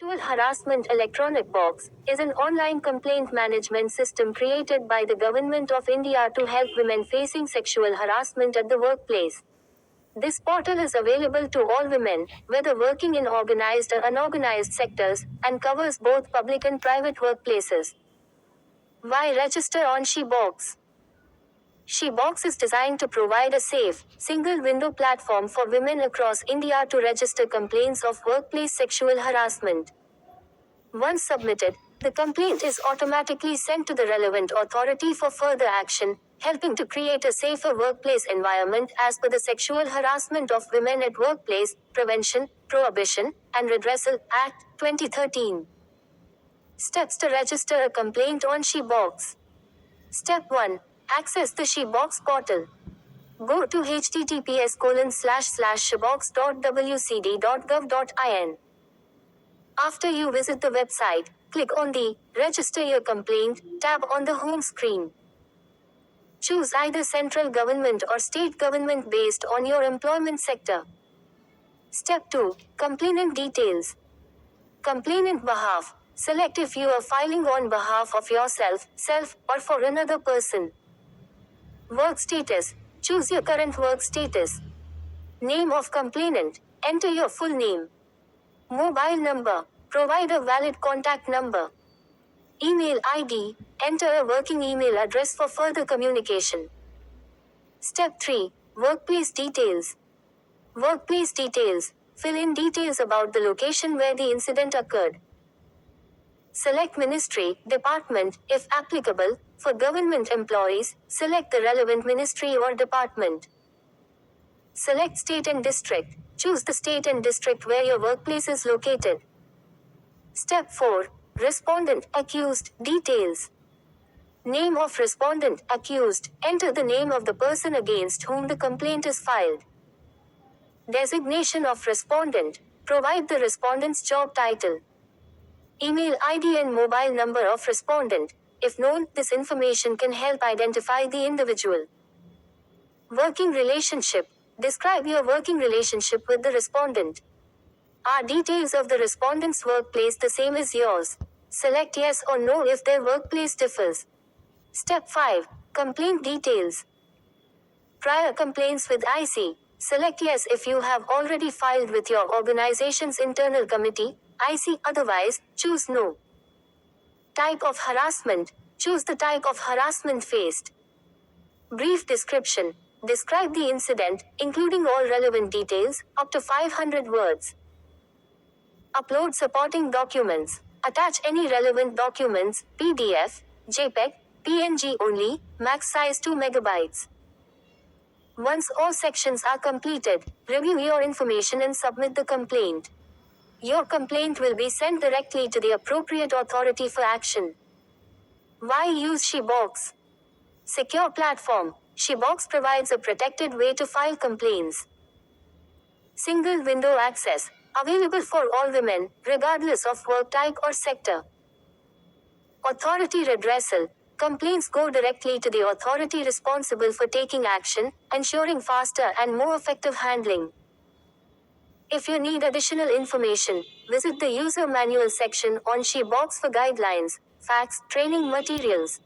Sexual Harassment Electronic Box is an online complaint management system created by the Government of India to help women facing sexual harassment at the workplace. This portal is available to all women, whether working in organized or unorganized sectors, and covers both public and private workplaces. Why register on SheBox? SheBox is designed to provide a safe, single-window platform for women across India to register complaints of workplace sexual harassment. Once submitted, the complaint is automatically sent to the relevant authority for further action, helping to create a safer workplace environment as per the Sexual Harassment of Women at Workplace, Prevention, Prohibition, and Redressal Act, 2013. Steps to register a complaint on SheBox. Step 1. Access the SheBox portal. Go to https://shebox.wcd.gov.in. After you visit the website, click on the Register Your Complaint tab on the home screen. Choose either central government or state government based on your employment sector. Step 2. Complainant details. Complainant behalf. Select if you are filing on behalf of yourself, self, or for another person. Work status. Choose your current work status. Name of complainant. Enter your full name. Mobile number. Provide a valid contact number. Email ID. Enter a working email address for further communication. Step 3. Workplace details. Workplace details. Fill in details about the location where the incident occurred. Select ministry, department, if applicable. For government employees, select the relevant ministry or department. Select state and district. Choose the state and district where your workplace is located. Step 4. Respondent, accused, details. Name of respondent, accused. Enter the name of the person against whom the complaint is filed. Designation of respondent. Provide the respondent's job title. Email ID and mobile number of respondent. If known, this information can help identify the individual. Working relationship. Describe your working relationship with the respondent. Are details of the respondent's workplace the same as yours? Select yes or no if their workplace differs. Step 5. Complaint details. Prior complaints with IC. Select yes if you have already filed with your organization's internal committee, IC, otherwise, choose no. Type of harassment. Choose the type of harassment faced. Brief description. Describe the incident, including all relevant details, up to 500 words. Upload supporting documents. Attach any relevant documents, PDF, JPEG, PNG only, max size 2 megabytes. Once all sections are completed, review your information and submit the complaint. Your complaint will be sent directly to the appropriate authority for action. Why use SheBox? Secure platform. SheBox provides a protected way to file complaints. Single window access. Available for all women, regardless of work type or sector. Authority redressal. Complaints go directly to the authority responsible for taking action, ensuring faster and more effective handling. If you need additional information, visit the user manual section on SheBox for guidelines, facts, training materials.